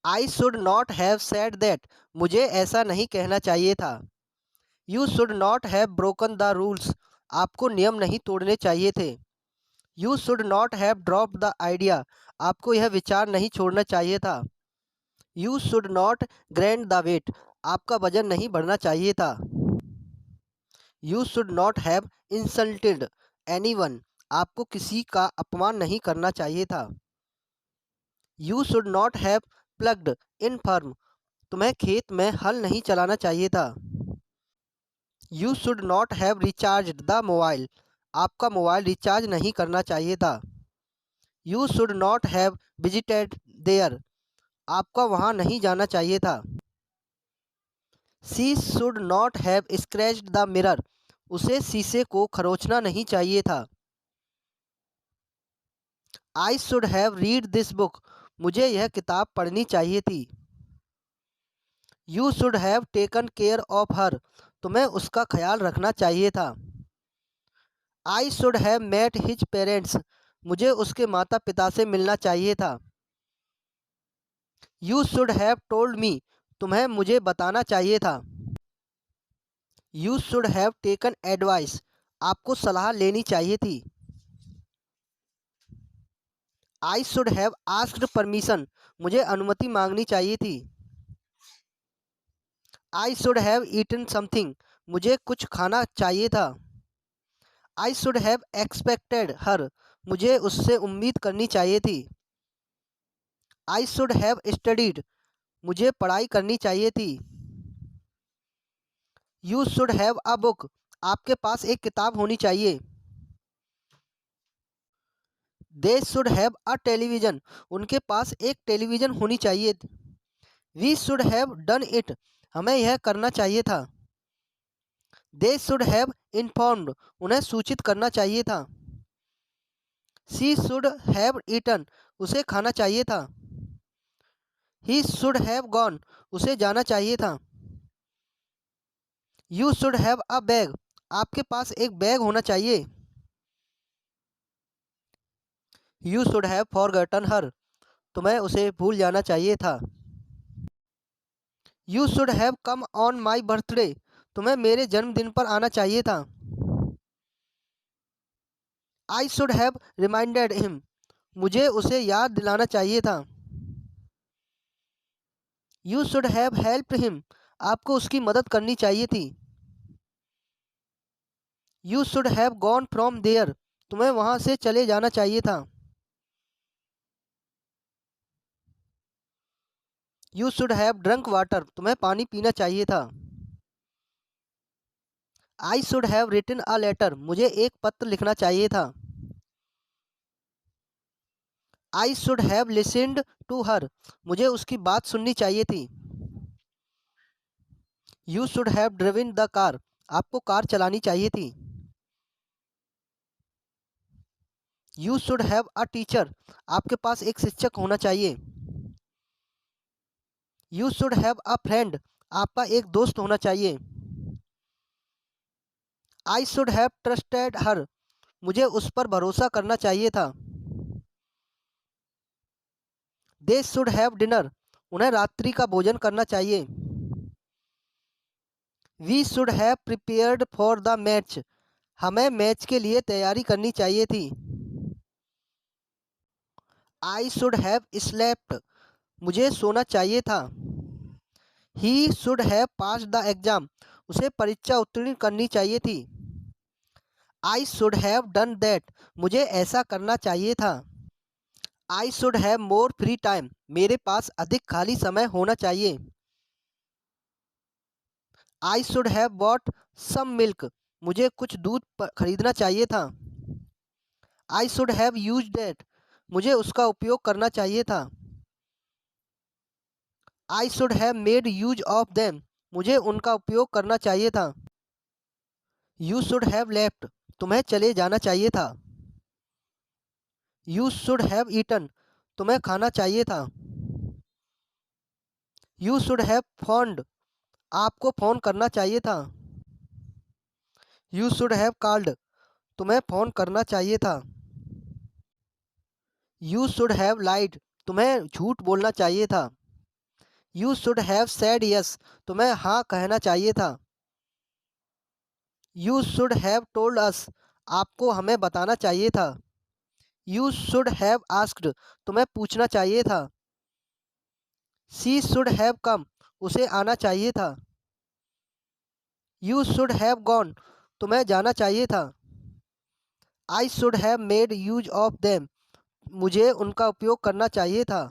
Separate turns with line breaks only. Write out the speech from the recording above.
I should not have said that, मुझे ऐसा नहीं कहना चाहिए था। You should not have broken the rules, आपको नियम नहीं तोड़ने चाहिए थे। You should not have drop the idea, आपको यह विचार नहीं छोड़ना चाहिए था। You should not grand the weight, आपका वजन नहीं बढ़ना चाहिए था। You should not have insulted anyone, आपको किसी का अपमान नहीं करना चाहिए था। You should not have plugged in farm, तुम्हें खेत में हल नहीं चलाना चाहिए था। You should not have recharged the mobile, आपका मोबाइल रिचार्ज नहीं करना चाहिए था। You should not have visited there, आपका वहाँ नहीं जाना चाहिए था। She should not have scratched the mirror, उसे शीशे को खरोंचना नहीं चाहिए था। I should have read this book, मुझे यह किताब पढ़नी चाहिए थी। You should have taken care of her, तुम्हें उसका ख्याल रखना चाहिए था। I should have met his parents, मुझे उसके माता पिता से मिलना चाहिए था। You should have told me, तुम्हें मुझे बताना चाहिए था। You should have taken advice, आपको सलाह लेनी चाहिए थी। I should have asked permission, मुझे अनुमति मांगनी चाहिए थी। I should have eaten something, मुझे कुछ खाना चाहिए था। I should have expected her, मुझे उससे उम्मीद करनी चाहिए थी। आई शुड हैव स्टडीड, मुझे पढ़ाई करनी चाहिए थी। You should have a book, आपके पास एक किताब होनी चाहिए। They should have a television, उनके पास एक टेलीविज़न होनी चाहिए। We should have done it, हमें यह करना चाहिए था। दे शुड हैव इन्फॉर्म्ड, उन्हें सूचित करना चाहिए था। शी शुड हैव ईटन, उसे खाना चाहिए था। ही शुड हैव गॉन, उसे जाना चाहिए था। You should have a bag, आपके पास एक बैग होना चाहिए। You should have forgotten her, तुम्हें उसे भूल जाना चाहिए था। You should have come on my birthday, तुम्हें मेरे जन्मदिन पर आना चाहिए था। I should have reminded him, मुझे उसे याद दिलाना चाहिए था। You should have helped him, आपको उसकी मदद करनी चाहिए थी। You should have gone from there, तुम्हें वहाँ से चले जाना चाहिए था। You should have drunk water, तुम्हें पानी पीना चाहिए था। I should have written a letter, मुझे एक पत्र लिखना चाहिए था। I should have listened to her, मुझे उसकी बात सुननी चाहिए थी। You should have driven the car, आपको कार चलानी चाहिए थी। You should have a teacher, आपके पास एक शिक्षक होना चाहिए। You should have a friend, आपका एक दोस्त होना चाहिए। आई शुड हैव ट्रस्टेड हर, मुझे उस पर भरोसा करना चाहिए था। दे शुड हैव डिनर, उन्हें रात्रि का भोजन करना चाहिए। We should have prepared for the match, हमें मैच के लिए तैयारी करनी चाहिए थी। आई शुड हैव स्लेप्ट, मुझे सोना चाहिए था। He should have pass the exam, उसे परीक्षा उत्तीर्ण करनी चाहिए थी। I should have done that, मुझे ऐसा करना चाहिए था। I should have more free time, मेरे पास अधिक खाली समय होना चाहिए। I should have bought some milk, मुझे कुछ दूध खरीदना चाहिए था। I should have use that, मुझे उसका उपयोग करना चाहिए था। I should have made use of them, मुझे उनका उपयोग करना चाहिए था। यू शुड हैव लेफ्ट, तुम्हें चले जाना चाहिए था। यू शुड हैव ईटन, तुम्हें खाना चाहिए था। यू शुड हैव फोन्ड, आपको फ़ोन करना चाहिए था। यू शुड हैव कॉल्ड, तुम्हें फ़ोन करना चाहिए था। यू शुड हैव लाइड, तुम्हें झूठ बोलना चाहिए था। You should have said yes, तुम्हें हाँ कहना चाहिए था। You should have told us, आपको हमें बताना चाहिए था। यू शुड हैव आस्क्ड, तुम्हें पूछना चाहिए था। शी शुड हैव कम, उसे आना चाहिए था। यू शुड हैव गॉन, तुम्हें जाना चाहिए था। I should have made use of them, मुझे उनका उपयोग करना चाहिए था।